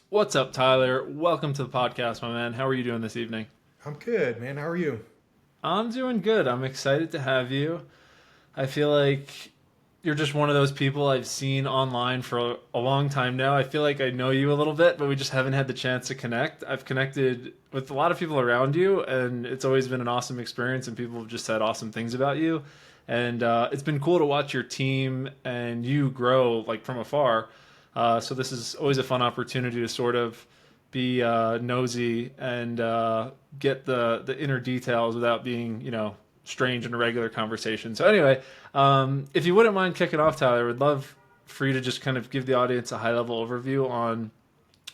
What's up, Tyler? Welcome to the podcast, my man. How are you doing this evening? I'm good, man. How are you? I'm doing good. I'm excited to have you. I feel like you're just one of those people I've seen online for a long time now. I feel like I know you a little bit, but we just haven't had the chance to connect. I've connected with a lot of people around you, and it's always been an awesome experience, and people have just said awesome things about you. And it's been cool to watch your team and you grow like from afar. So this is always a fun opportunity to sort of be nosy and get the inner details without being strange in a regular conversation. So anyway, if you wouldn't mind kicking off, Tyler, I would love for you to just kind of give the audience a high level overview on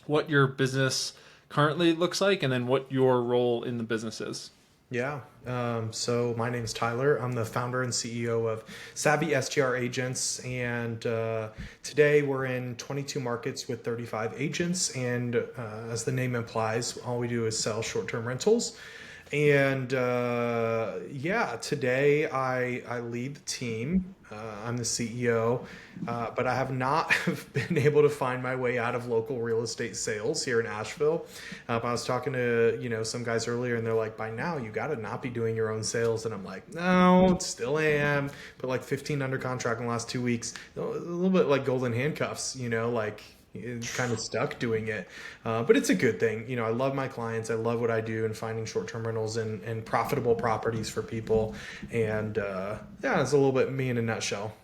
what your business currently looks like and then what your role in the business is. Yeah. So my name's Tyler. I'm the founder and CEO of Savvy STR Agents, and today we're in 22 markets with 35 agents. And as the name implies, all we do is sell short-term rentals. And yeah, today I lead the team. I'm the CEO, but I have not been able to find my way out of local real estate sales here in Asheville. I was talking to some guys earlier, and they're like, "By now you got to not be doing your own sales," and I'm like, "No, still am." But like 15 under contract in the last 2 weeks, a little bit like golden handcuffs, like kind of stuck doing it. But it's a good thing. I love my clients. I love what I do and finding short-term rentals and profitable properties for people. And yeah, it's a little bit me in a nutshell.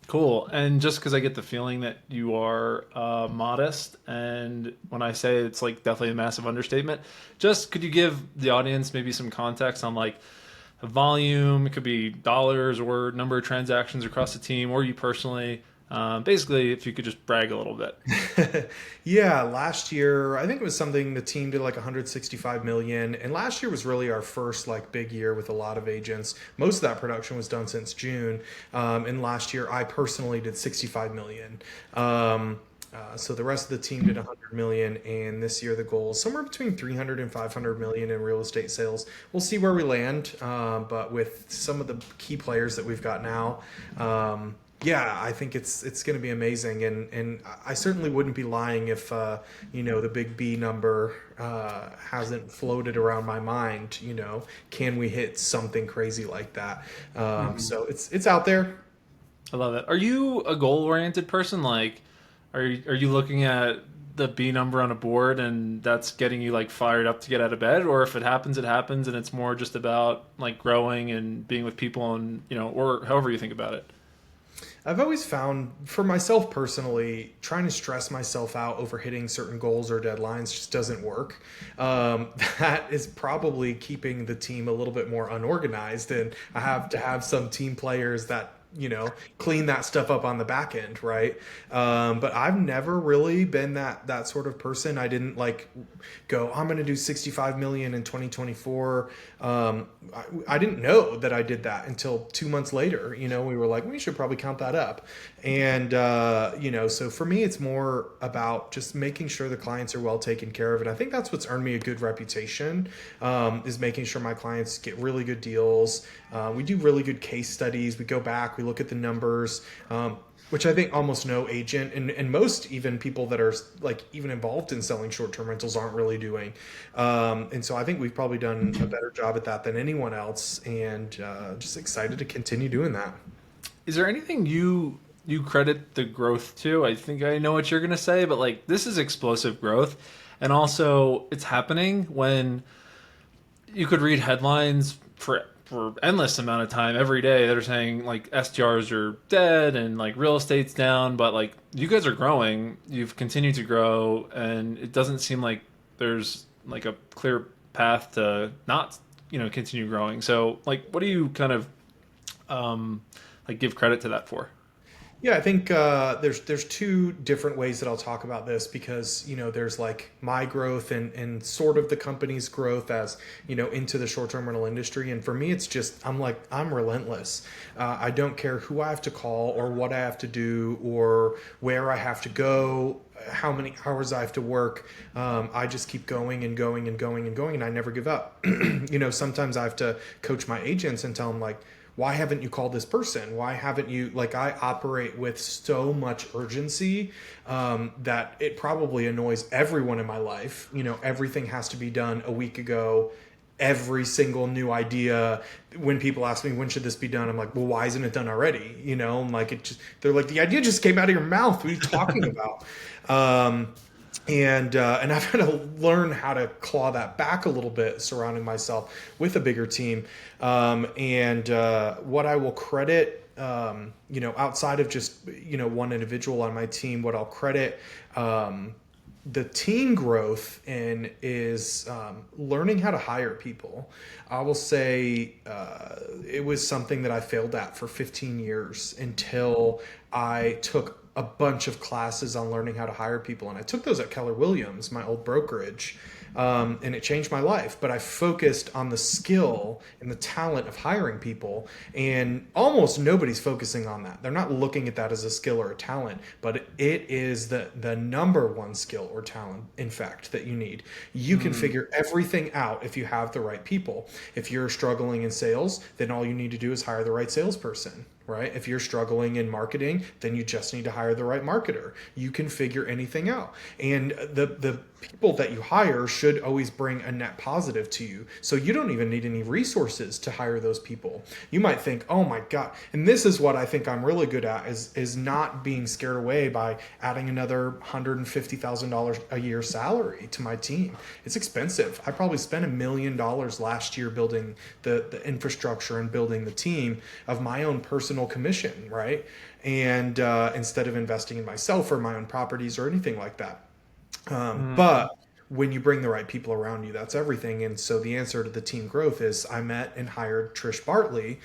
Cool. And just because I get the feeling that you are modest, and when I say it's like definitely a massive understatement, just could you give the audience maybe some context on like volume? It could be dollars or number of transactions across the team, or you personally. Basically, if you could just brag a little bit. Yeah, last year I think it was something the team did like 165 million, and last year was really our first like big year with a lot of agents. Most of that production was done since June, and last year I personally did 65 million. So the rest of the team did 100 million, and this year the goal is somewhere between 300 and 500 million in real estate sales. We'll see where we land, but with some of the key players that we've got now, yeah, I think it's going to be amazing, and I certainly wouldn't be lying if the big B number hasn't floated around my mind. Can we hit something crazy like that? So it's out there. I love it. Are you a goal oriented person? Like, are you looking at the B number on a board and that's getting you like fired up to get out of bed, or if it happens, it happens, and it's more just about like growing and being with people and or however you think about it. I've always found for myself personally, trying to stress myself out over hitting certain goals or deadlines just doesn't work. That is probably keeping the team a little bit more unorganized, and I have to have some team players that clean that stuff up on the back end, right? But I've never really been that sort of person. I didn't like go, I'm going to do 65 million in 2024. I didn't know that I did that until 2 months later. We were like, we should probably count that up. And so for me, it's more about just making sure the clients are well taken care of. And I think that's what's earned me a good reputation, is making sure my clients get really good deals. We do really good case studies. We go back, we look at the numbers, which I think almost no agent and most even people that are like even involved in selling short-term rentals aren't really doing. And so I think we've probably done a better job at that than anyone else, and just excited to continue doing that. Is there anything you credit the growth to? I think I know what you're gonna say, but like this is explosive growth, and also it's happening when you could read headlines for endless amount of time every day that are saying like STRs are dead and like real estate's down, but like you guys are growing, you've continued to grow, and it doesn't seem like there's like a clear path to not continue growing. So like, what do you kind of um, like give credit to that for? Yeah, I think there's two different ways that I'll talk about this, because there's like my growth and sort of the company's growth as into the short-term rental industry, and for me it's just I'm relentless. I don't care who I have to call or what I have to do or where I have to go, how many hours I have to work. I just keep going and going and going and going, and I never give up. Sometimes I have to coach my agents and tell them like, why haven't you called this person? Why haven't you, like, I operate with so much urgency that it probably annoys everyone in my life. You know, everything has to be done a week ago. Every single new idea, when people ask me when should this be done, I'm like, well, why isn't it done already? You know, and like, they're like, the idea just came out of your mouth. What are you talking about? And I've had to learn how to claw that back a little bit, surrounding myself with a bigger team. What I will credit, outside of just one individual on my team, what I'll credit the team growth in is learning how to hire people. I will say it was something that I failed at for 15 years until I took a bunch of classes on learning how to hire people. And I took those at Keller Williams, my old brokerage. And it changed my life. But I focused on the skill and the talent of hiring people, and almost nobody's focusing on that. They're not looking at that as a skill or a talent, but it is the number one skill or talent, in fact, that you need. You can figure everything out if you have the right people. If you're struggling in sales, then all you need to do is hire the right salesperson. Right? If you're struggling in marketing, then you just need to hire the right marketer. You can figure anything out. And the people that you hire should always bring a net positive to you. So you don't even need any resources to hire those people. You might think, oh my God. And this is what I think I'm really good at is not being scared away by adding another $150,000 a year salary to my team. It's expensive. I probably spent $1 million last year building the infrastructure and building the team of my own personal commission, right? And instead of investing in myself or my own properties or anything like that. But when you bring the right people around you, that's everything. And so the answer to the team growth is I met and hired Trish Bartley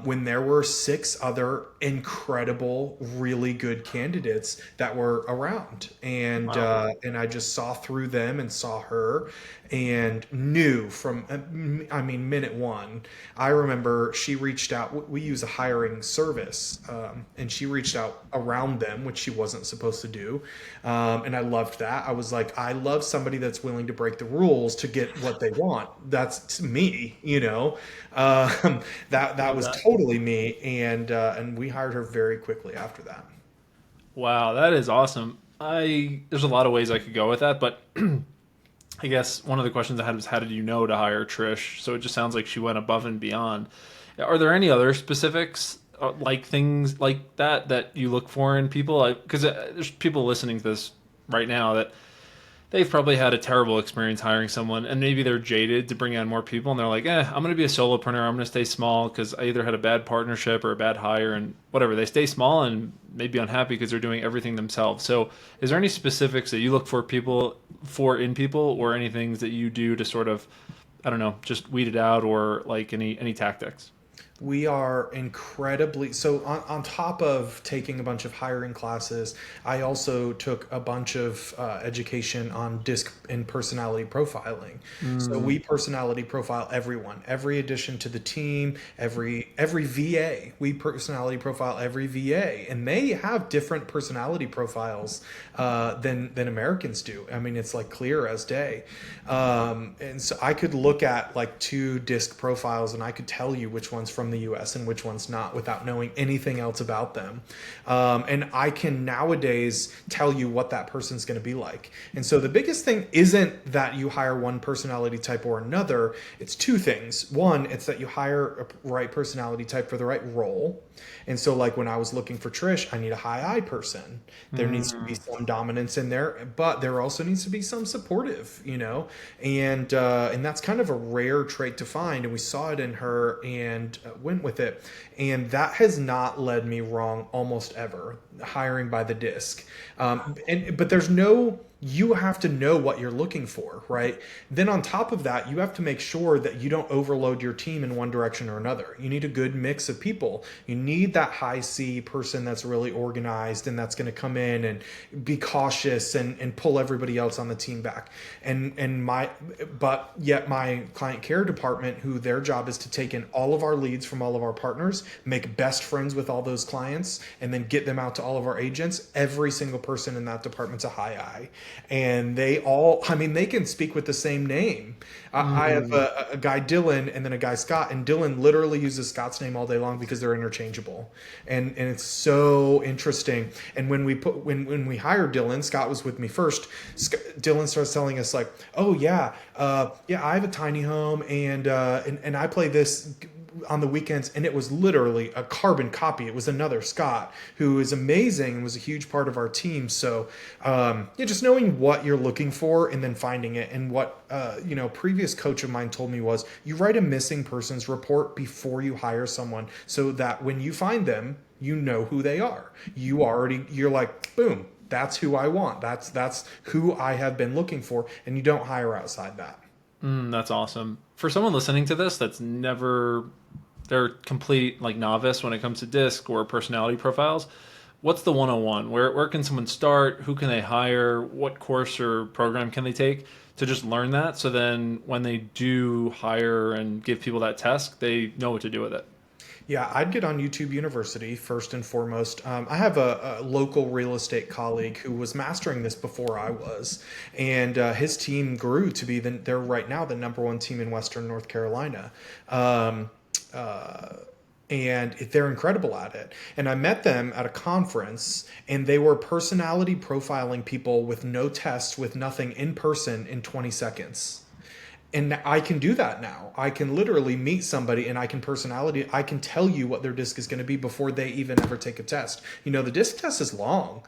when there were 6 other incredible, really good candidates that were around. And I just saw through them and saw her and knew from, minute one. I remember she reached out. We use a hiring service, and she reached out around them, which she wasn't supposed to do. And I loved that. I was like, I love somebody that's willing to break the rules to get what they want. That's me, that was totally me. And we hired her very quickly after that. Wow, that is awesome. There's a lot of ways I could go with that, but I guess one of the questions I had was how did you know to hire Trish? So it just sounds like she went above and beyond. Are there any other specifics, like things like that you look for in people? Because there's people listening to this right now that they've probably had a terrible experience hiring someone, and maybe they're jaded to bring on more people, and they're like, I'm going to be a solopreneur. I'm going to stay small because I either had a bad partnership or a bad hire, and whatever. They stay small and maybe unhappy because they're doing everything themselves. So is there any specifics that you look for in people, or any things that you do to sort of, I don't know, just weed it out, or like any tactics? We are incredibly so on top of taking a bunch of hiring classes. I also took a bunch of education on DISC and personality profiling. So we personality profile everyone, every addition to the team, every VA. We personality profile every VA, and they have different personality profiles than Americans do. I mean, it's like clear as day. And so I could look at like 2 DISC profiles, and I could tell you which one's from the US and which one's not without knowing anything else about them. And I can nowadays tell you what that person's going to be like. And so the biggest thing isn't that you hire one personality type or another. It's 2 things. One, it's that you hire a right personality type for the right role. And so like when I was looking for Trish, I need a high I person. There needs to be some dominance in there, but there also needs to be some supportive, and that's kind of a rare trait to find. And we saw it in her and went with it. And that has not led me wrong almost ever, hiring by the DISC. But you have to know what you're looking for, right? Then on top of that, you have to make sure that you don't overload your team in one direction or another. You need a good mix of people. You need that high C person that's really organized and that's going to come in and be cautious and pull everybody else on the team back. But yet my client care department, who their job is to take in all of our leads from all of our partners, make best friends with all those clients, and then get them out to all of our agents. Every single person in that department's a high I. and they all, I mean, they can speak with the same name. I have Mm, a guy Dylan and then a guy Scott, and Dylan literally uses Scott's name all day long because they're interchangeable, and it's so interesting. And when we hired Dylan, Scott was with me first. Dylan starts telling us like, oh yeah, yeah, I have a tiny home, and I play this on the weekends, and it was literally a carbon copy. It was another Scott who is amazing and was a huge part of our team. So yeah, just knowing what you're looking for and then finding it. And what previous coach of mine told me was, you write a missing persons report before you hire someone, so that when you find them, you know who they are. You're like, boom, that's who I want. That's who I have been looking for, and you don't hire outside that. that's awesome. For someone listening to this that's never, they're complete like novice when it comes to disc or personality profiles. What's the 101? Where can someone start? Who can they hire? What course or program can they take to just learn that? So then when they do hire and give people that test, they know what to do with it. Yeah, I'd get on YouTube University first and foremost. I have a local real estate colleague who was mastering this before I was, and his team grew to be they're right now the number one team in Western North Carolina. Um, uh, and they're incredible at it. And I met them at a conference, and they were personality profiling people with no tests, with nothing, in person in 20 seconds. And I can do that now. I can literally meet somebody, and I can tell you what their disc is going to be before they even ever take a test. The disc test is long,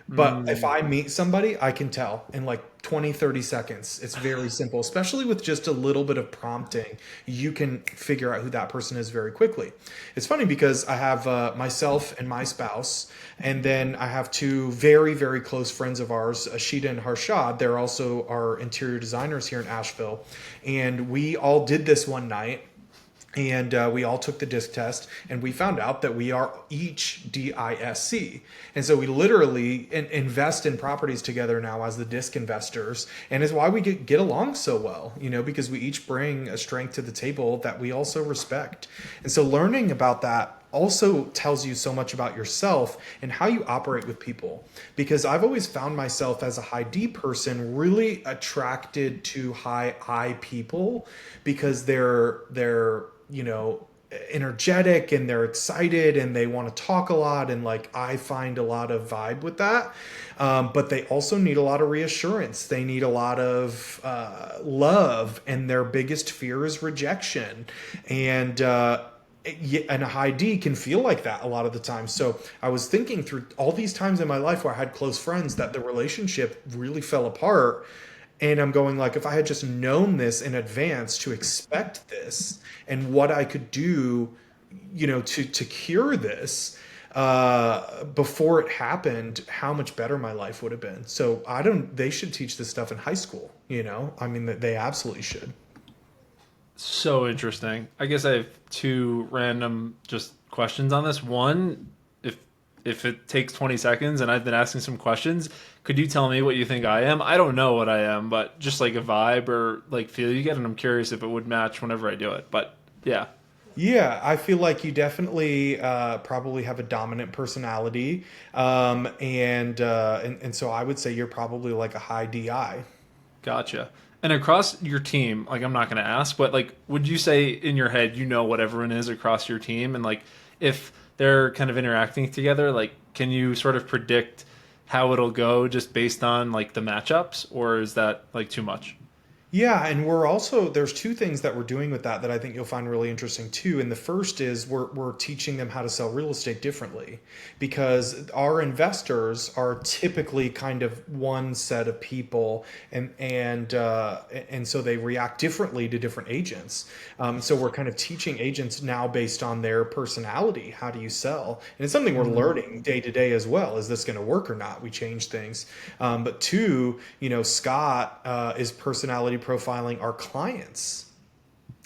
but if Mm, I meet somebody, I can tell in like 20, 30 seconds. It's very simple, especially with just a little bit of prompting. You can figure out who that person is very quickly. It's funny because I have myself and my spouse, and then I have two very, very close friends of ours, Ashita and Harshad. They're also our interior designers here in Asheville. And we all did this one night, and we all took the disc test, and we found out that we are each DISC. And so we literally invest in properties together now as the disc investors, and it's why we get along so well, because we each bring a strength to the table that we also respect. And so learning about that also tells you so much about yourself and how you operate with people, because I've always found myself as a high D person really attracted to high I people, because they're energetic, and they're excited, and they want to talk a lot, and like I find a lot of vibe with that. But they also need a lot of reassurance. They need a lot of love, and their biggest fear is rejection. And a high D can feel like that a lot of the time. So I was thinking through all these times in my life where I had close friends that the relationship really fell apart. And I'm going like, if I had just known this in advance, to expect this and what I could do, to cure this before it happened, how much better my life would have been. So they should teach this stuff in high school, I mean, they absolutely should. so interesting. I guess I have two random just questions on this. One, if if it takes 20 seconds and I've been asking some questions, could you tell me what you think I am? I don't know what I am, but just like a vibe or like feel you get, and I'm curious if it would match whenever I do it. But yeah, Yeah, I feel like you definitely probably have a dominant personality, and so I would say you're probably like a high DI. gotcha. And across your team, like I'm not going to ask, but like, would you say in your head you know what everyone is across your team, and like if they're kind of interacting together, like can you sort of predict how it'll go just based on like the matchups, or is that like too much? Yeah, and there's two things that we're doing with that I think you'll find really interesting too. And the first is we're teaching them how to sell real estate differently, because our investors are typically kind of one set of people, and so they react differently to different agents. So we're kind of teaching agents now based on their personality. How do you sell? And it's something we're learning day to day as well. Is this going to work or not? We change things. But two, Scott is personality profiling our clients.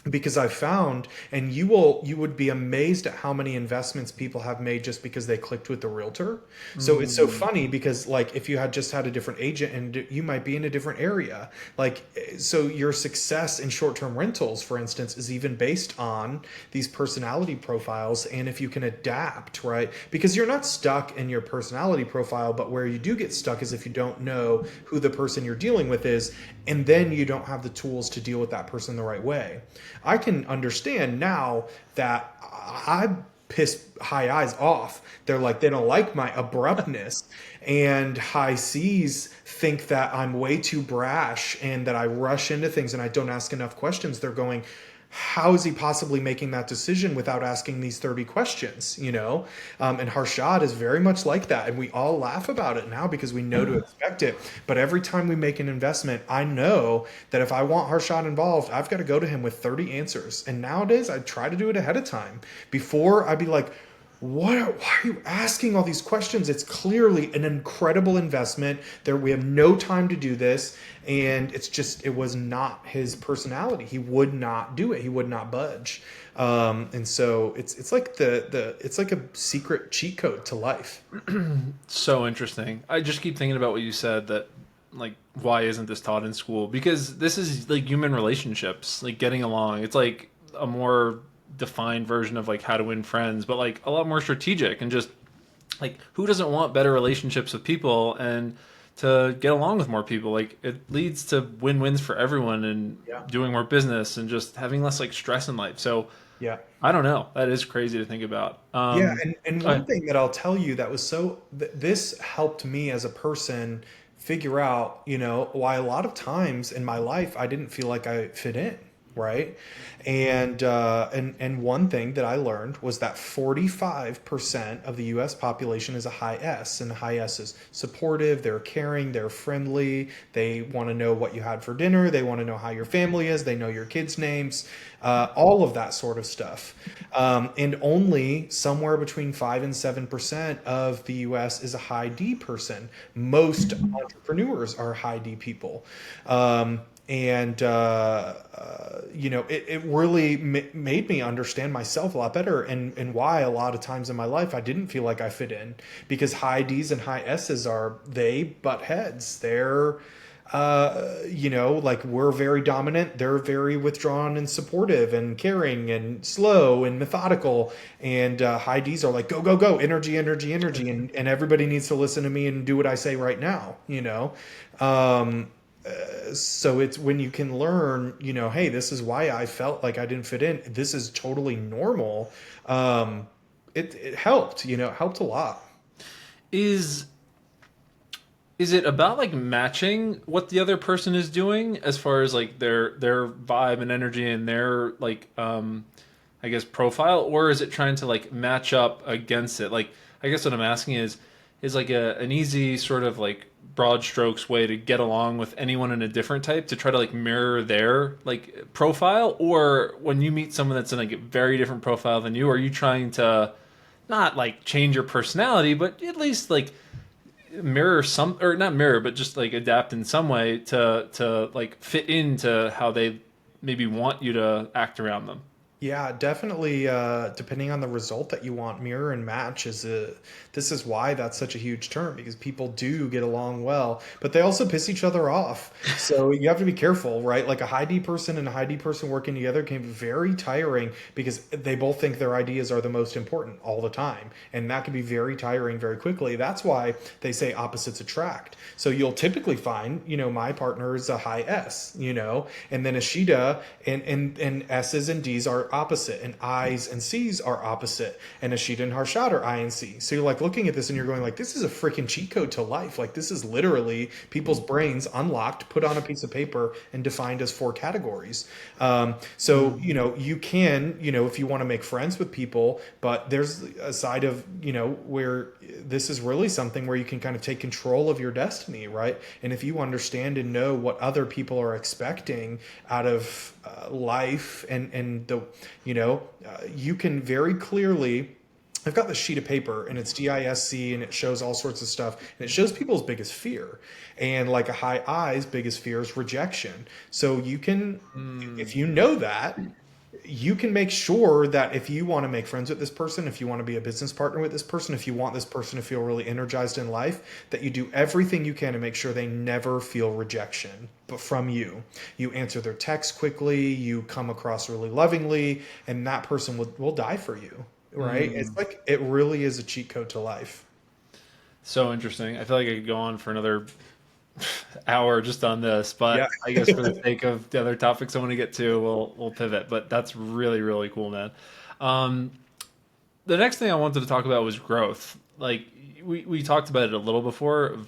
because I found, and you would be amazed at how many investments people have made just because they clicked with the realtor. So it's so Mm. funny because like if you had just had a different agent and you might be in a different area, like so your success in short-term rentals, for instance, is even based on these personality profiles and if you can adapt, right? Because you're not stuck in your personality profile, but where you do get stuck is if you don't know who the person you're dealing with is, and then you don't have the tools to deal with that person the right way. I can understand now that I piss high eyes off. They're like, they don't like my abruptness. And high C's think that I'm way too brash and that I rush into things and I don't ask enough questions. They're going, how is he possibly making that decision without asking these 30 questions, you know? And Harshad is very much like that. And we all laugh about it now because we know to expect it. But every time we make an investment, I know that if I want Harshad involved, I've got to go to him with 30 answers. And nowadays, I try to do it ahead of time. Before, I'd be like, why are you asking all these questions? It's clearly an incredible investment. There, we have no time to do this, and it's just it was not his personality. He would not do it. He would not budge, and so it's like the it's like a secret cheat code to life. So interesting. I just keep thinking about what you said that like why isn't this taught in school? Because this is like human relationships, like getting along. It's like a more defined version of like how to win friends, but like a lot more strategic and just like who doesn't want better relationships with people and to get along with more people? Like it leads to win-wins for everyone and Yeah. doing more business and just having less like stress in life. So Yeah. I don't know. That is crazy to think about. Yeah, and I, one thing that I'll tell you that was this helped me as a person figure out, you know, why a lot of times in my life I didn't feel like I fit in, right? And one thing that I learned was that 45% of the US population is a high S, and the high S is supportive, they're caring, they're friendly, they want to know what you had for dinner, they want to know how your family is, they know your kids' names, all of that sort of stuff. And only somewhere between 5 and 7% of the US is a high D person. Most entrepreneurs are high D people. And you know, it really made me understand myself a lot better, and why a lot of times in my life I didn't feel like I fit in, because high D's and high S's are, they butt heads. They're you know, like we're very dominant, they're very withdrawn and supportive and caring and slow and methodical, and high D's are like go go go, energy energy energy, and everybody needs to listen to me and do what I say right now, you know. um, so it's when you can learn, you know, hey, this is why I felt like I didn't fit in, this is totally normal. It helped, you know, it helped a lot. is is it about like matching what the other person is doing as far as like their vibe and energy and their like I guess profile, or is it trying to like match up against it? Like I guess what I'm asking is like an easy sort of like broad strokes way to get along with anyone in a different type to try to like mirror their like profile, or when you meet someone that's in like a very different profile than you, are you trying to not like change your personality but at least like mirror some, or not mirror but just like adapt in some way to like fit into how they maybe want you to act around them? Yeah, definitely. Depending on the result that you want, mirror and match is a. This is why that's such a huge term, because people do get along well, but they also piss each other off. So you have to be careful, right? Like a high D person and a high D person working together can be very tiring because they both think their ideas are the most important all the time, and that can be very tiring very quickly. That's why they say opposites attract. So you'll typically find, you know, my partner is a high S, you know, and then Ashita and S's and D's are opposite, and I's and C's are opposite, and Ashita and Harshad are I and C. So you're like looking at this and you're going like, this is a freaking cheat code to life. Like this is literally people's brains unlocked, put on a piece of paper, and defined as four categories. So you know, you can, you know, if you want to make friends with people, but there's a side of, you know, where this is really something where you can kind of take control of your destiny, right? And if you understand and know what other people are expecting out of life, and the, you know, you can very clearly. I've got this sheet of paper and it's DISC and it shows all sorts of stuff, and it shows people's biggest fear. And like a high I's biggest fear is rejection. So you can, if you know that, you can make sure that if you want to make friends with this person, if you want to be a business partner with this person, if you want this person to feel really energized in life, that you do everything you can to make sure they never feel rejection but from you. You answer their texts quickly, you come across really lovingly, and that person will die for you, right? It's Mm. like it really is a cheat code to life. So interesting. I feel like I could go on for another hour just on this, Yeah. but I guess for the sake of the other topics I want to get to, we'll pivot. But that's really really cool, man. Um, the next thing I wanted to talk about was growth. Like we talked about it a little before of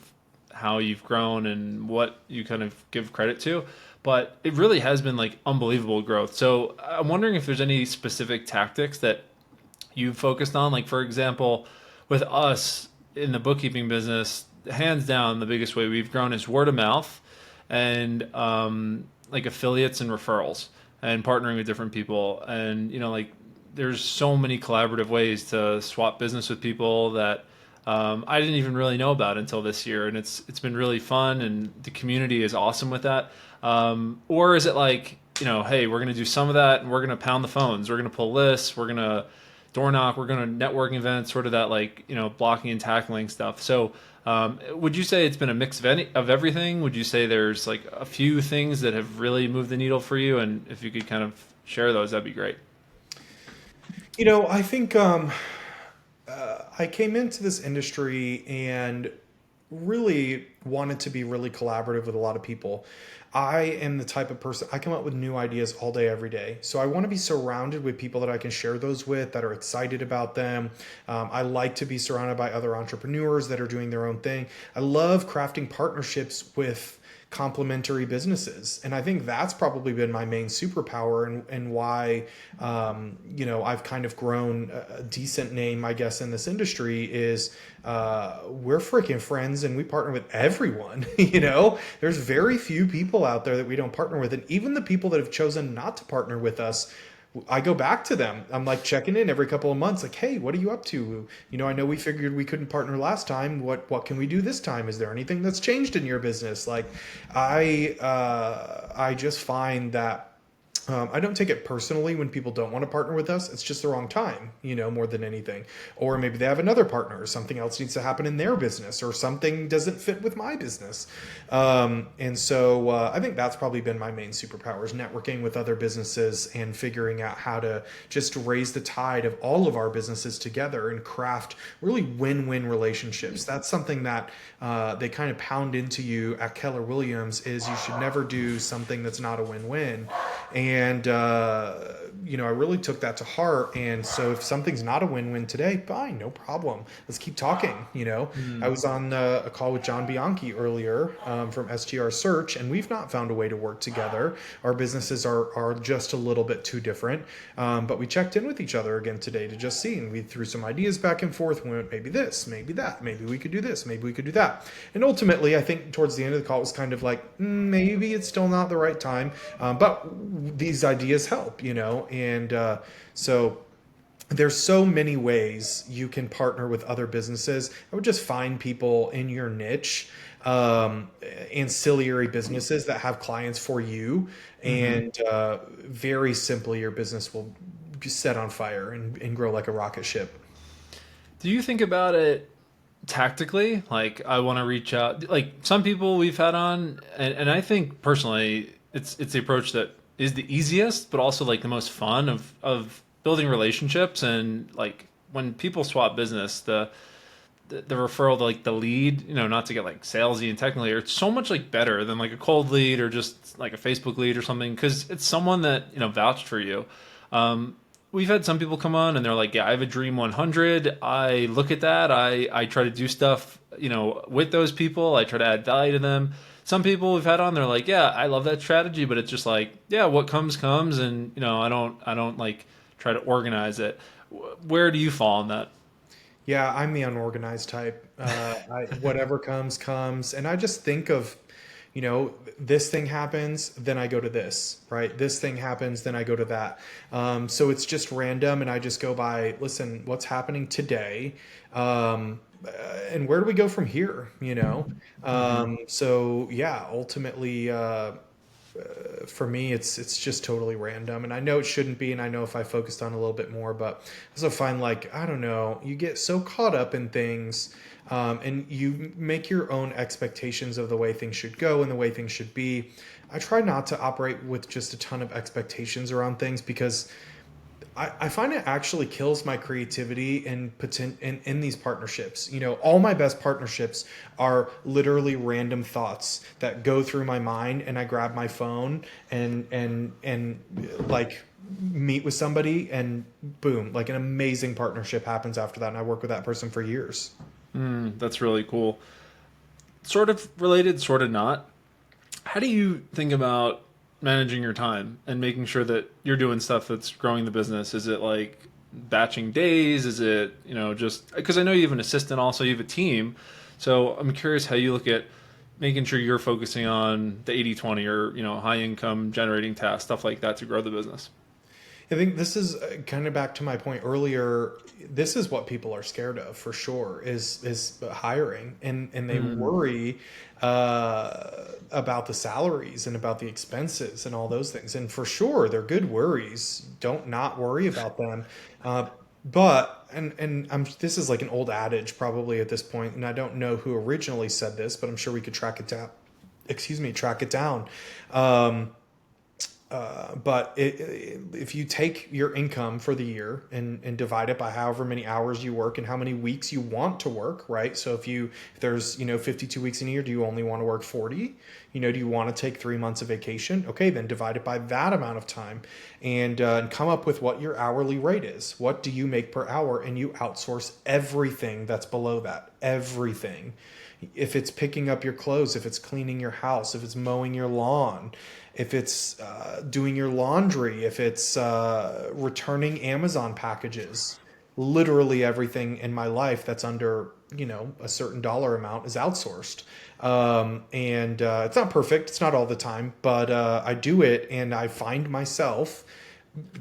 how you've grown and what you kind of give credit to, but it really has been like unbelievable growth. So I'm wondering if there's any specific tactics that you focused on. Like for example, with us in the bookkeeping business, hands down the biggest way we've grown is word of mouth and like affiliates and referrals and partnering with different people. And like there's so many collaborative ways to swap business with people that I didn't even really know about until this year, and it's been really fun, and the community is awesome with that. Or is it like, hey, we're gonna do some of that, and we're gonna pound the phones, we're gonna pull lists, we're gonna door knock, we're gonna networking events, sort of that like blocking and tackling stuff. So would you say it's been a mix of everything? Would you say there's like a few things that have really moved the needle for you, and if you could kind of share those, that'd be great. I think I came into this industry and really wanted to be really collaborative with a lot of people. I am the type of person, I come up with new ideas all day, every day. So I want to be surrounded with people that I can share those with, that are excited about them. I like to be surrounded by other entrepreneurs that are doing their own thing. I love crafting partnerships with complementary businesses. And I think that's probably been my main superpower, and why, I've kind of grown a decent name, I guess, in this industry is we're freaking friends and we partner with everyone. There's very few people out there that we don't partner with. And even the people that have chosen not to partner with us, I go back to them. I'm like checking in every couple of months, like, hey, what are you up to? I know we figured we couldn't partner last time. What can we do this time? Is there anything that's changed in your business? Like, I just find that I don't take it personally when people don't want to partner with us. It's just the wrong time, more than anything. Or maybe they have another partner, or something else needs to happen in their business, or something doesn't fit with my business. And so I think that's probably been my main superpower, is networking with other businesses and figuring out how to just raise the tide of all of our businesses together and craft really win-win relationships. That's something that they kind of pound into you at Keller Williams, is you should never do something that's not a win-win. And I really took that to heart. And so if something's not a win-win today, fine, no problem. Let's keep talking. I Mm. was on a call with John Bianchi earlier from SGR Search, and we've not found a way to work together. Our businesses are just a little bit too different. But we checked in with each other again today to just see, and we threw some ideas back and forth. We went, maybe this, maybe that, maybe we could do this, maybe we could do that. And ultimately, I think towards the end of the call, it was kind of like, maybe it's still not the right time. But these ideas help, and so there's so many ways you can partner with other businesses. I would just find people in your niche, ancillary businesses that have clients for you, Hmm. and very simply, your business will be set on fire and grow like a rocket ship. Do you think about it tactically? Like, I want to reach out. Like some people we've had on, and I think personally, it's the approach that is the easiest, but also like the most fun of building relationships. And like when people swap business, the referral, like the lead, not to get like salesy and technically, it's so much like better than like a cold lead or just like a Facebook lead or something, because it's someone that vouched for you. Um, we've had some people come on and they're like, yeah, I have a dream 100. I look at that. I try to do stuff, with those people. I try to add value to them. Some people we've had on, they're like, yeah, I love that strategy, but it's just like, yeah, what comes, and I don't like try to organize it. Where do you fall on that? Yeah, I'm the unorganized type. Whatever comes, comes. And I just think of, this thing happens, then I go to this, right? This thing happens, then I go to that. So it's just random, and I just go by, listen, what's happening today? And where do we go from here? Hmm. So yeah, ultimately, for me, it's just totally random. And I know it shouldn't be, and I know if I focused on a little bit more, but I also find like, I don't know, you get so caught up in things, and you make your own expectations of the way things should go and the way things should be. I try not to operate with just a ton of expectations around things because I find it actually kills my creativity in these partnerships. You know, all my best partnerships are literally random thoughts that go through my mind, and I grab my phone and like meet with somebody, and boom, like an amazing partnership happens after that, and I work with that person for years. That's really cool. Sort of related, sort of not. How do you think about managing your time and making sure that you're doing stuff that's growing the business? Is it like batching days? Is it, just because I know you have an assistant, also you have a team. So I'm curious how you look at making sure you're focusing on the 80/20 or, high income generating tasks, stuff like that to grow the business. I think this is kind of back to my point earlier. This is what people are scared of for sure is hiring, and they worry about the salaries and about the expenses and all those things. And for sure, they're good worries. Don't not worry about them. But and this is like an old adage probably at this point, and I don't know who originally said this, but I'm sure we could track it down. Excuse me, track it down. Um, but if you take your income for the year and divide it by however many hours you work and how many weeks you want to work, right? So if there's 52 weeks in a year, do you only want to work 40? Do you want to take 3 months of vacation? Okay, then divide it by that amount of time, and come up with what your hourly rate is. What do you make per hour? And you outsource everything that's below that. Everything. If it's picking up your clothes, if it's cleaning your house, if it's mowing your lawn, if it's doing your laundry, if it's returning Amazon packages, literally everything in my life that's under a certain dollar amount is outsourced. And it's not perfect, it's not all the time, but I do it, and I find myself,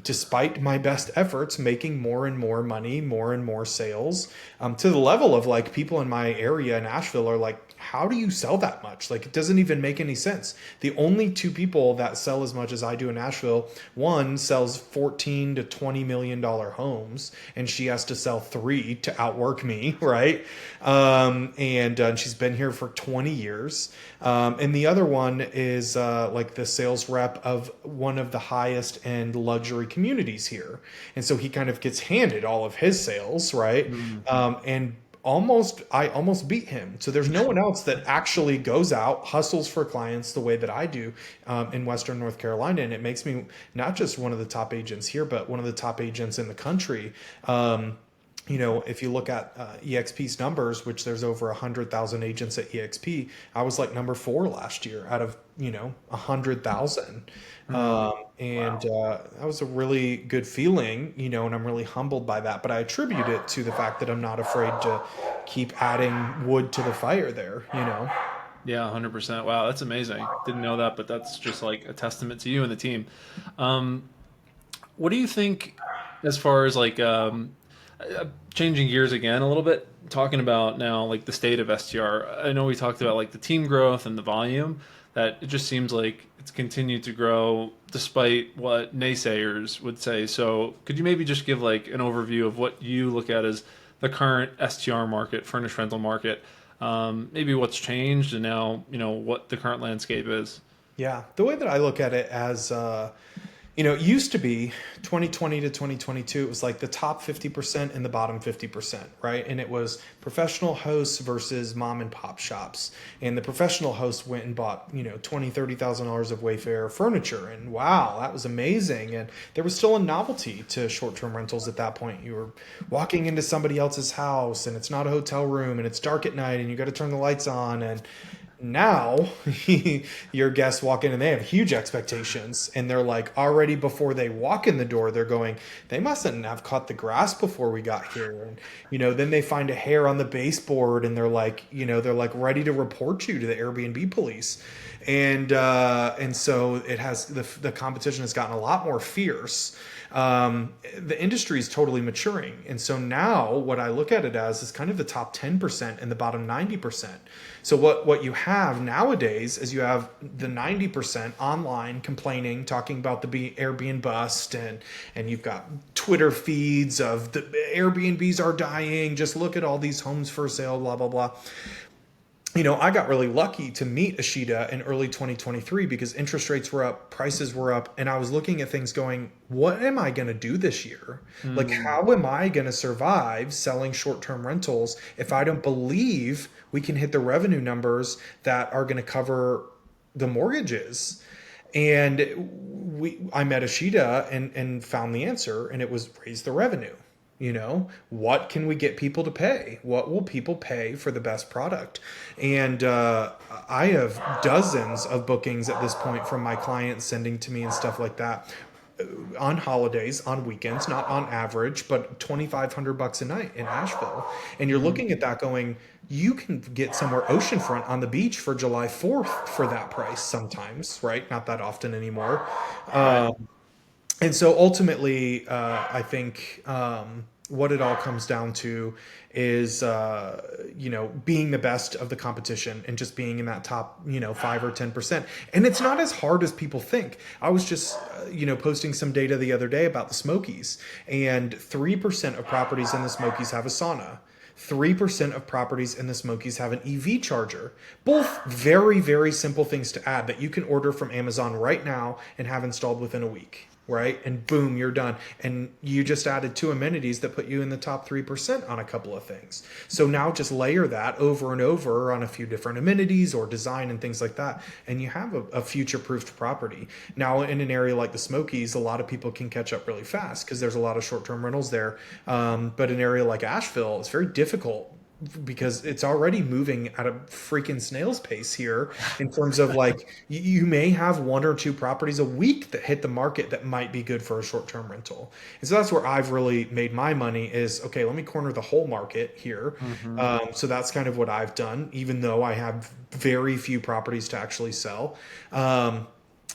despite my best efforts, making more and more money, more and more sales, to the level of like people in my area in Asheville are like, how do you sell that much? Like, it doesn't even make any sense. The only two people that sell as much as I do in Nashville, one sells 14 to 20 million dollar homes, and she has to sell three to outwork me, right? And she's been here for 20 years. And the other one is like the sales rep of one of the highest end luxury communities here, and so he kind of gets handed all of his sales, right? And I almost beat him. So there's no one else that actually goes out, hustles for clients the way that I do in Western North Carolina. And it makes me not just one of the top agents here, but one of the top agents in the country. If you look at EXP's numbers, which there's over 100,000 agents at EXP, I was like number 4 last year out of 100,000. That was a really good feeling, and I'm really humbled by that. But I attribute it to the fact that I'm not afraid to keep adding wood to the fire there. Yeah, 100%. Wow, that's amazing. Didn't know that, but that's just like a testament to you and the team. What do you think as far as like changing gears again a little bit, talking about now like the state of STR? I know we talked about like the team growth and the volume, that it just seems like it's continued to grow despite what naysayers would say. So could you maybe just give like an overview of what you look at as the current STR market, furnished rental market, maybe what's changed and now, what the current landscape is? Yeah, the way that I look at it as it used to be 2020 to 2022, it was like the top 50% and the bottom 50%, right? And it was professional hosts versus mom and pop shops. And the professional hosts went and bought, $20,000-$30,000 of Wayfair furniture. And wow, that was amazing. And there was still a novelty to short-term rentals at that point. You were walking into somebody else's house, and it's not a hotel room, and it's dark at night, and you got to turn the lights on. And now your guests walk in and they have huge expectations, and they're like, already before they walk in the door, they're going, they mustn't have cut the grass before we got here. And then they find a hair on the baseboard, and they're like ready to report you to the Airbnb police. And so it has the competition has gotten a lot more fierce. The industry is totally maturing, and so now what I look at it as is kind of the top 10% and the bottom 90%. So what you have nowadays is you have the 90% online complaining, talking about the Airbnb bust, and you've got Twitter feeds of the Airbnbs are dying. Just look at all these homes for sale, blah blah blah. I got really lucky to meet Ashita in early 2023 because interest rates were up, prices were up, and I was looking at things going, what am I going to do this year? Like, how am I going to survive selling short term rentals if I don't believe we can hit the revenue numbers that are going to cover the mortgages? And I met Ashita and found the answer, and it was raise the revenue. What can we get people to pay? What will people pay for the best product? And I have dozens of bookings at this point from my clients sending to me and stuff like that on holidays, on weekends, not on average, but $2,500 a night in Asheville. And you're looking at that going, you can get somewhere oceanfront on the beach for July 4th for that price sometimes, right? Not that often anymore. Right. And so ultimately, I think what it all comes down to is, being the best of the competition and just being in that top, 5 or 10%. And it's not as hard as people think. I was just, posting some data the other day about the Smokies, and 3% of properties in the Smokies have a sauna. 3% of properties in the Smokies have an EV charger. Both very, very simple things to add that you can order from Amazon right now and have installed within a week, right? And boom, you're done. And you just added two amenities that put you in the top 3% on a couple of things. So now just layer that over and over on a few different amenities or design and things like that, and you have a future-proofed property. Now, in an area like the Smokies, a lot of people can catch up really fast because there's a lot of short-term rentals there. But an area like Asheville, it's very difficult because it's already moving at a freaking snail's pace here in terms of like you may have one or two properties a week that hit the market that might be good for a short-term rental. And so that's where I've really made my money is, okay, let me corner the whole market here. Mm-hmm. So that's kind of what I've done, even though I have very few properties to actually sell.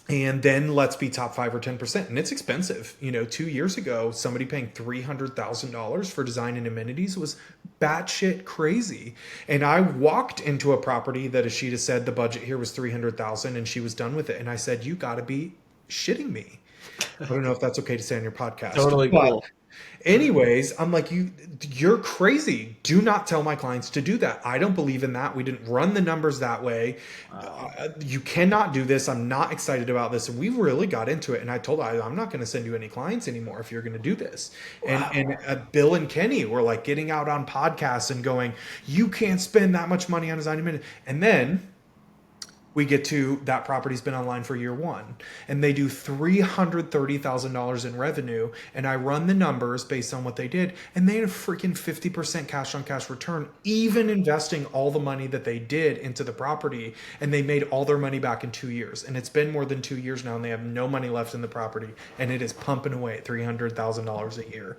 And then let's be top 5 or 10%. And it's expensive. 2 years ago, somebody paying $300,000 for design and amenities was batshit crazy. And I walked into a property that Ashita said the budget here was $300,000 and she was done with it. And I said, you got to be shitting me. I don't know if that's okay to say on your podcast, Totally but cool. anyways, I'm like, you're crazy. Do not tell my clients to do that. I don't believe in that. We didn't run the numbers that way. Wow. You cannot do this. I'm not excited about this. And we really got into it. And I told her, I'm not going to send you any clients anymore if you're going to do this. And Bill and Kenny were like getting out on podcasts and going, you can't spend that much money on design a minute. And then we get to that property's been online for year one and they do $330,000 in revenue. And I run the numbers based on what they did. And they had a freaking 50% cash on cash return, even investing all the money that they did into the property. And they made all their money back in 2 years. And it's been more than 2 years now and they have no money left in the property. And it is pumping away at $300,000 a year.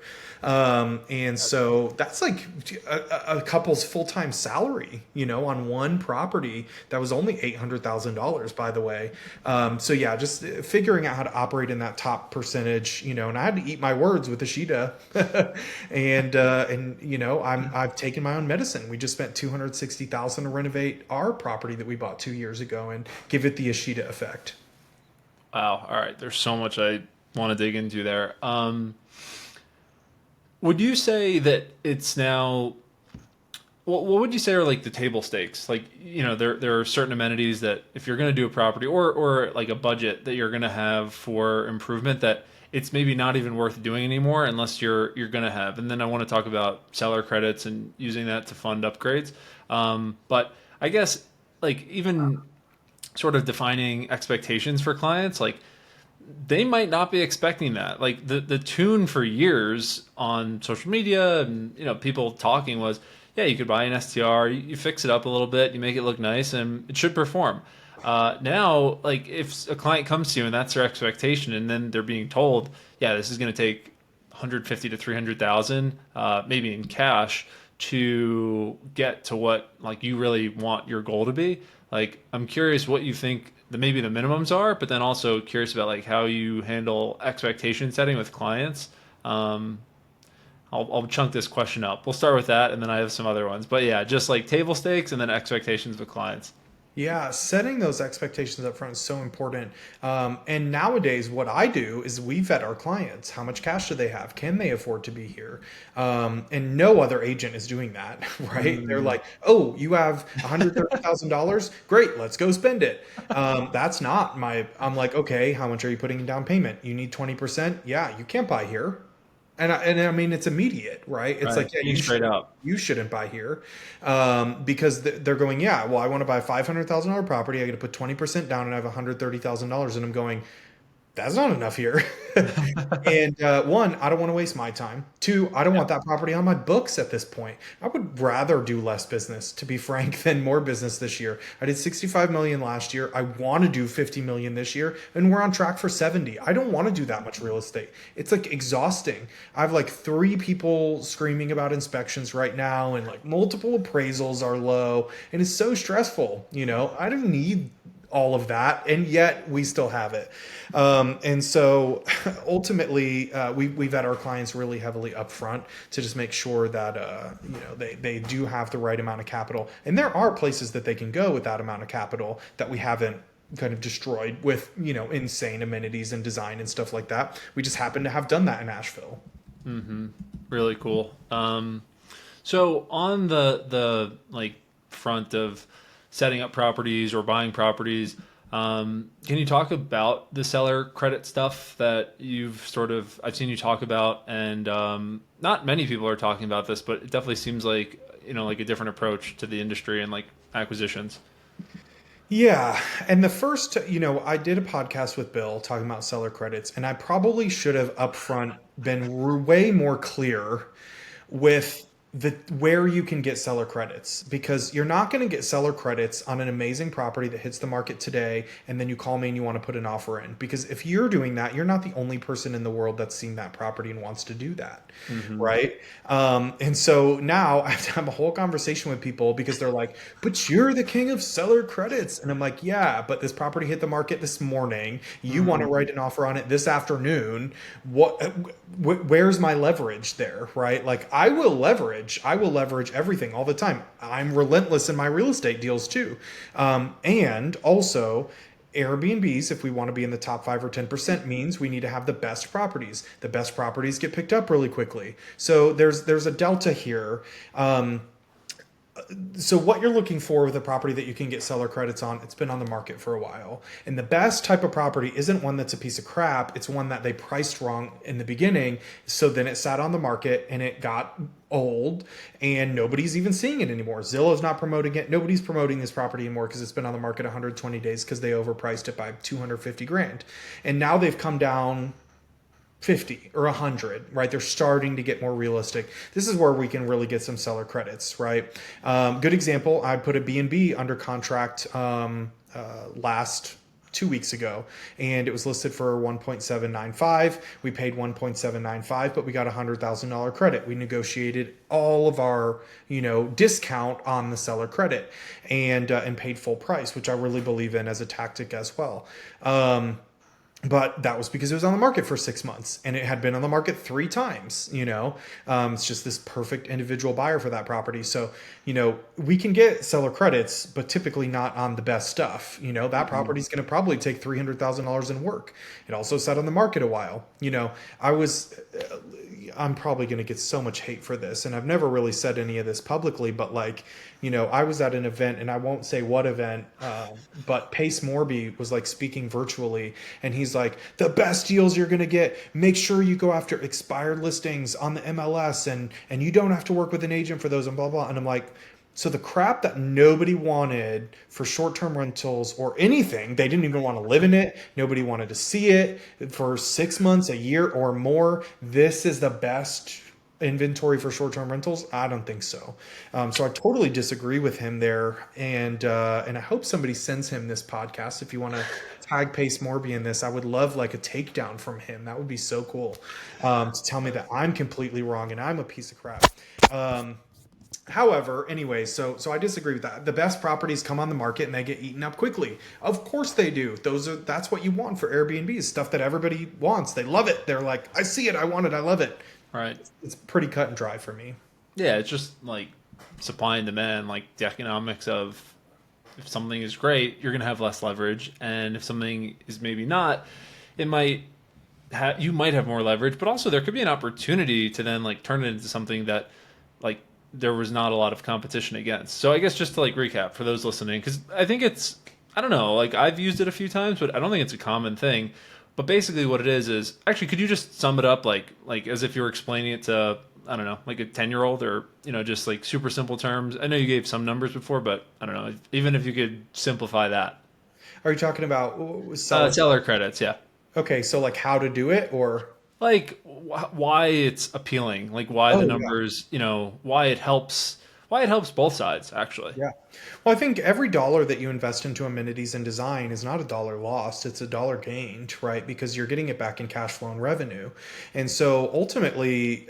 And so that's like a couple's full-time salary, on one property that was only $800,000, by the way. So yeah, just figuring out how to operate in that top percentage, and I had to eat my words with Ashita. and I've taken my own medicine. We just spent $260,000 to renovate our property that we bought 2 years ago and give it the Ashita effect. Wow. All right. There's so much I want to dig into there. Would you say that it's now what would you say are like the table stakes? Like, there are certain amenities that if you're going to do a property or like a budget that you're going to have for improvement that it's maybe not even worth doing anymore unless you're going to have. And then I want to talk about seller credits and using that to fund upgrades. But I guess like even sort of defining expectations for clients, like they might not be expecting that. Like the tune for years on social media and people talking was, yeah, you could buy an STR, you fix it up a little bit, you make it look nice, and it should perform. Now, like if a client comes to you and that's their expectation, and then they're being told, yeah, this is going to take 150 to 300,000, maybe in cash, to get to what like you really want your goal to be. Like, I'm curious what you think maybe the minimums are, but then also curious about like how you handle expectation setting with clients. Um, I'll chunk this question up. We'll start with that, and then I have some other ones. But yeah, just like table stakes and then expectations with clients. Yeah, setting those expectations up front is so important. And nowadays, what I do is we vet our clients. How much cash do they have? Can they afford to be here? And no other agent is doing that, right? They're Mm. like, oh, you have $130,000? Great, let's go spend it. That's not my, I'm like, okay, how much are you putting in down payment? You need 20%? Yeah, you can't buy here. And I mean it's immediate, right? It's like Right. yeah, Being straight up. you shouldn't buy here, because they're going yeah. Well, I want to buy a $500,000 property. I got to put 20% down, and I have $130,000, and I'm going that's not enough here. And one, I don't want to waste my time. Two, I don't Yeah. want that property on my books at this point. I would rather do less business, to be frank, than more business this year. I did 65 million last year. I want to do 50 million this year, and we're on track for 70. I don't want to do that much real estate. It's like exhausting. I have like three people screaming about inspections right now, and like multiple appraisals are low, and it's so stressful. I don't need all of that, and yet we still have it. And so ultimately, we vet our clients really heavily up front to just make sure that they do have the right amount of capital. And there are places that they can go with that amount of capital that we haven't kind of destroyed with insane amenities and design and stuff like that. We just happen to have done that in Asheville. Really cool. So on the like front of setting up properties or buying properties, can you talk about the seller credit stuff that I've seen you talk about, and not many people are talking about this, but it definitely seems like like a different approach to the industry and like acquisitions. Yeah. And the first, I did a podcast with Bill talking about seller credits, and I probably should have upfront been way more clear with the where you can get seller credits, because you're not going to get seller credits on an amazing property that hits the market today and then you call me and you want to put an offer in, because if you're doing that, you're not the only person in the world that's seen that property and wants to do that, Hmm. right? And so now I have to have a whole conversation with people because they're like, but you're the king of seller credits, and I'm like, yeah, but this property hit the market this morning, you want to Hmm. write an offer on it this afternoon. Where's my leverage there, right? Like I will leverage everything all the time. I'm relentless in my real estate deals too. And also Airbnbs, if we want to be in the top 5 or 10%, means we need to have the best properties. The best properties get picked up really quickly. So there's a delta here. So what you're looking for with a property that you can get seller credits on, it's been on the market for a while. And the best type of property isn't one that's a piece of crap. It's one that they priced wrong in the beginning. So then it sat on the market and it got old and nobody's even seeing it anymore. Zillow's not promoting it. Nobody's promoting this property anymore because it's been on the market 120 days because they overpriced it by 250 grand. And now they've come down 50 or 100, right? They're starting to get more realistic. This is where we can really get some seller credits, right? Good example, I put a B&B under contract last 2 weeks ago, and it was listed for 1.795. We paid 1.795, but we got $100,000 credit. We negotiated all of our discount on the seller credit, and paid full price, which I really believe in as a tactic as well. But that was because it was on the market for 6 months and it had been on the market 3 times. It's just this perfect individual buyer for that property. So we can get seller credits, but typically not on the best stuff. That property is going to probably take $300,000 in work. It also sat on the market a while. I was I'm probably going to get so much hate for this, and I've never really said any of this publicly, but I was at an event, and I won't say what event, but Pace Morby was like speaking virtually, and he's like, the best deals you're going to get, make sure you go after expired listings on the MLS, and you don't have to work with an agent for those, and blah, blah. And I'm like, so the crap that nobody wanted for short-term rentals or anything, they didn't even want to live in it. Nobody wanted to see it for 6 months, a year or more. This is the best inventory for short-term rentals. I don't think so. So I totally disagree with him there. And I hope somebody sends him this podcast. If you want to tag Pace Morby in this, I would love like a takedown from him. That would be so cool, to tell me that I'm completely wrong and I'm a piece of crap. However, anyway, so I disagree with that. The best properties come on the market and they get eaten up quickly. Of course they do. That's what you want for Airbnb, stuff that everybody wants. They love it. They're like, I see it, I want it, I love it. Right. It's pretty cut and dry for me. Yeah, it's just like supply and demand, like the economics of if something is great, you're going to have less leverage, and if something is maybe not, it might you might have more leverage, but also there could be an opportunity to then like turn it into something that like there was not a lot of competition against. So I guess just to like recap for those listening, because I think it's I don't know, like I've used it a few times, but I don't think it's a common thing. But basically, what it is actually, could you just sum it up like as if you were explaining it to I don't know, like a 10-year-old or just like super simple terms? I know you gave some numbers before, but I don't know, even if you could simplify that. Are you talking about seller? Seller credits, yeah. Okay, so like how to do it or Like why it's appealing, like why the oh yeah. numbers, why it helps both sides actually. Yeah. Well, I think every dollar that you invest into amenities and design is not a dollar lost, it's a dollar gained, right? Because you're getting it back in cash flow and revenue. And so ultimately,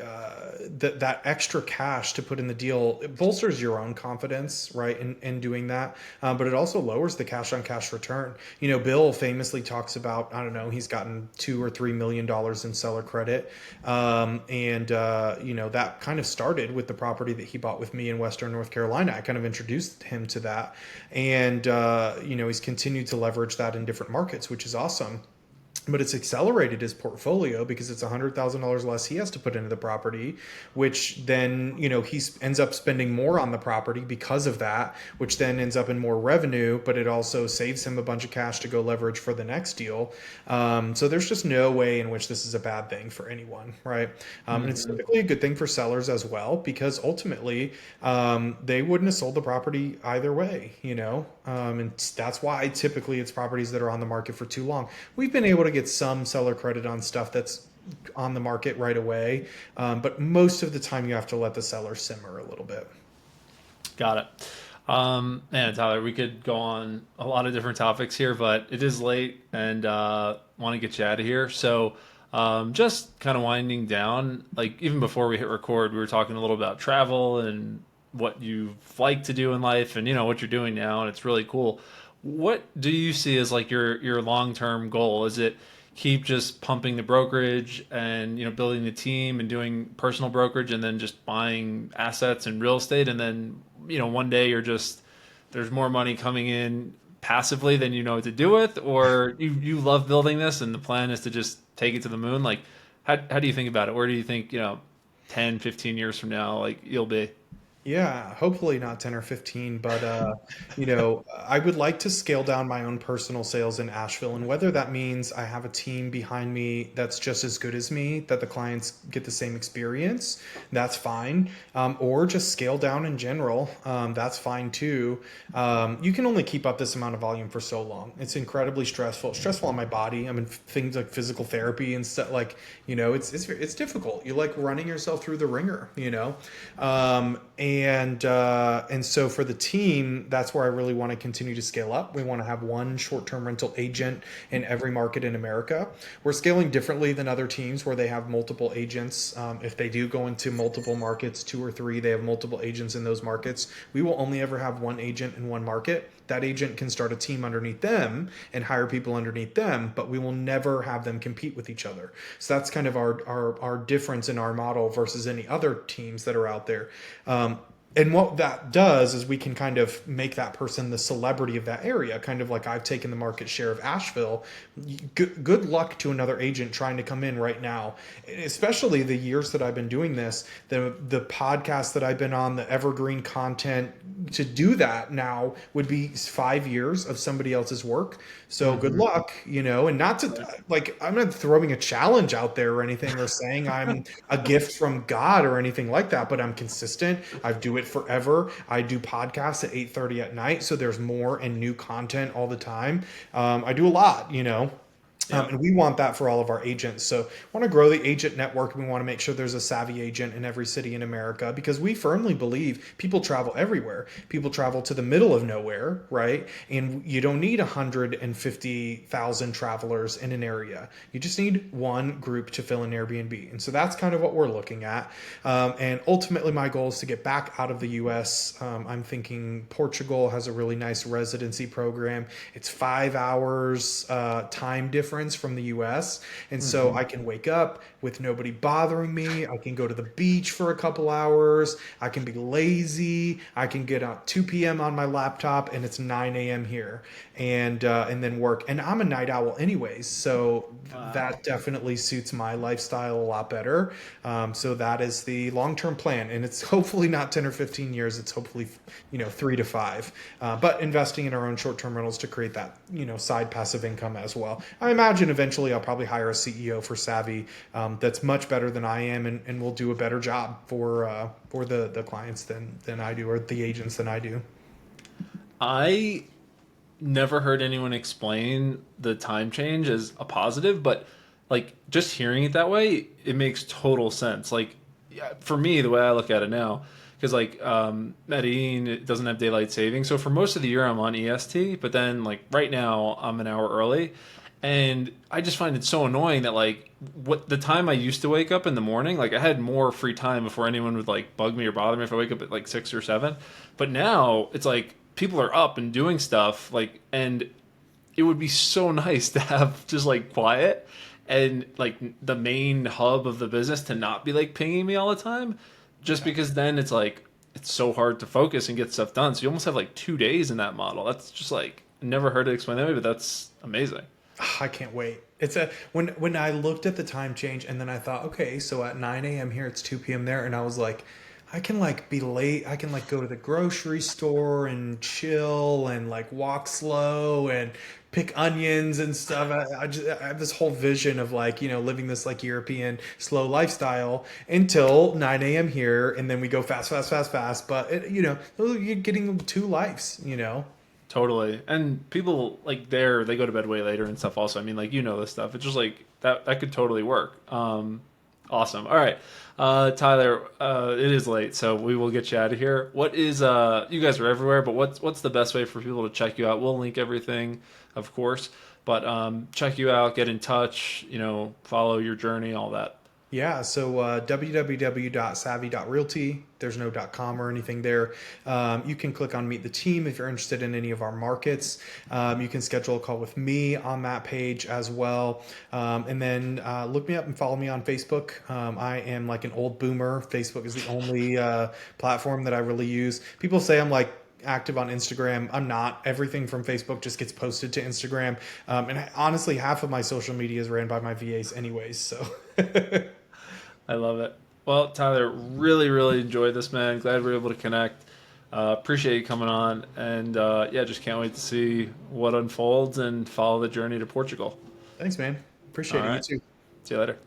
that extra cash to put in the deal it bolsters your own confidence, right, in doing that. But it also lowers the cash on cash return. Bill famously talks about, I don't know, he's gotten $2 or $3 million in seller credit. That kind of started with the property that he bought with me in Western North Carolina. I kind of introduced him to that. And, he's continued to leverage that in different markets, which is awesome. But it's accelerated his portfolio because it's $100,000 less he has to put into the property, which then he ends up spending more on the property because of that, which then ends up in more revenue. But it also saves him a bunch of cash to go leverage for the next deal. So there's just no way in which this is a bad thing for anyone, right? And it's Mhm. typically a good thing for sellers as well because ultimately they wouldn't have sold the property either way, and that's why typically it's properties that are on the market for too long. We've been able to get some seller credit on stuff that's on the market right away, but most of the time you have to let the seller simmer a little bit. Got it. Man, Tyler, we could go on a lot of different topics here, but it is late and want to get you out of here. So, just kind of winding down, like even before we hit record, we were talking a little about travel and what you like to do in life and what you're doing now, and it's really cool. What do you see as like your long-term goal? Is it keep just pumping the brokerage and building the team and doing personal brokerage and then just buying assets and real estate and then one day you're just there's more money coming in passively than you know what to do with, or you love building this and the plan is to just take it to the moon? Like how do you think about it? Where do you think 10, 15 years from now like you'll be? Yeah, hopefully not 10 or 15, but I would like to scale down my own personal sales in Asheville, and whether that means I have a team behind me that's just as good as me, that the clients get the same experience, that's fine. Or just scale down in general, that's fine too. You can only keep up this amount of volume for so long. It's incredibly stressful on my body. I mean, things like physical therapy and stuff like, it's difficult. You like running yourself through the ringer. And so for the team, that's where I really want to continue to scale up. We want to have one short-term rental agent in every market in America. We're scaling differently than other teams where they have multiple agents. If they do go into multiple markets, two or three, they have multiple agents in those markets. We will only ever have one agent in one market. That agent can start a team underneath them and hire people underneath them, but we will never have them compete with each other. So that's kind of our difference in our model versus any other teams that are out there. And what that does is we can kind of make that person the celebrity of that area, kind of like I've taken the market share of Asheville. Good luck to another agent trying to come in right now, especially the years that I've been doing this, the podcast that I've been on, the evergreen content. To do that now would be 5 years of somebody else's work. So good Hmm. luck, and not to like, I'm not throwing a challenge out there or anything or saying I'm a gift from God or anything like that, but I'm consistent. I do it forever. I do podcasts at 8:30 at night. So there's more and new content all the time. I do a lot. Yeah. And we want that for all of our agents. So we want to grow the agent network. We want to make sure there's a savvy agent in every city in America because we firmly believe people travel everywhere. People travel to the middle of nowhere, right? And you don't need 150,000 travelers in an area. You just need one group to fill an Airbnb. And so that's kind of what we're looking at. And ultimately, my goal is to get back out of the US. I'm thinking Portugal has a really nice residency program. It's 5 hours time difference from the US. And so Hmm. I can wake up with nobody bothering me. I can go to the beach for a couple hours. I can be lazy. I can get out 2 p.m. on my laptop and it's 9 a.m. here and then work. And I'm a night owl anyways. So Wow. that definitely suits my lifestyle a lot better. So that is the long-term plan. And it's hopefully not 10 or 15 years. It's hopefully, 3 to 5. But investing in our own short-term rentals to create that, side passive income as well. I imagine eventually I'll probably hire a CEO for Savvy that's much better than I am and will do a better job for the clients than I do or the agents than I do. I never heard anyone explain the time change as a positive, but like just hearing it that way, it makes total sense. Like yeah, for me, the way I look at it now, because like Medellin it doesn't have daylight saving, so for most of the year I'm on EST, but then like right now I'm an hour early, and I just find it so annoying that like what the time I used to wake up in the morning, like I had more free time before anyone would like bug me or bother me if I wake up at like 6 or 7. But now it's like people are up and doing stuff like, and it would be so nice to have just like quiet and like the main hub of the business to not be like pinging me all the time, just Yeah. because then it's like it's so hard to focus and get stuff done. So you almost have like 2 days in that model. That's just like never heard it explained that way, but that's amazing. I can't wait. It's a when I looked at the time change and then I thought, okay, so at 9 a.m. here, it's 2 p.m. there, and I was like, I can like be late. I can like go to the grocery store and chill and like walk slow and pick onions and stuff. I have this whole vision of like living this like European slow lifestyle until 9 a.m. here, and then we go fast, fast, fast, fast. But you're getting two lives. Totally. And people like there, they go to bed way later and stuff also. I mean, like this stuff. It's just like that could totally work. Awesome. All right. Tyler, it is late, so we will get you out of here. What is you guys are everywhere, but what's the best way for people to check you out? We'll link everything, of course, but check you out, get in touch, follow your journey, all that. Yeah, so www.savvy.realty. There's no .com or anything there. You can click on Meet the Team if you're interested in any of our markets. You can schedule a call with me on that page as well. And then look me up and follow me on Facebook. I am like an old boomer. Facebook is the only platform that I really use. People say I'm like active on Instagram. I'm not. Everything from Facebook just gets posted to Instagram. And honestly, half of my social media is ran by my VAs anyways. So I love it. Well, Tyler, really, really enjoyed this, man. Glad we were able to connect. Appreciate you coming on, and yeah, just can't wait to see what unfolds and follow the journey to Portugal. thanks, man. All Appreciate it. You right. too. See you later.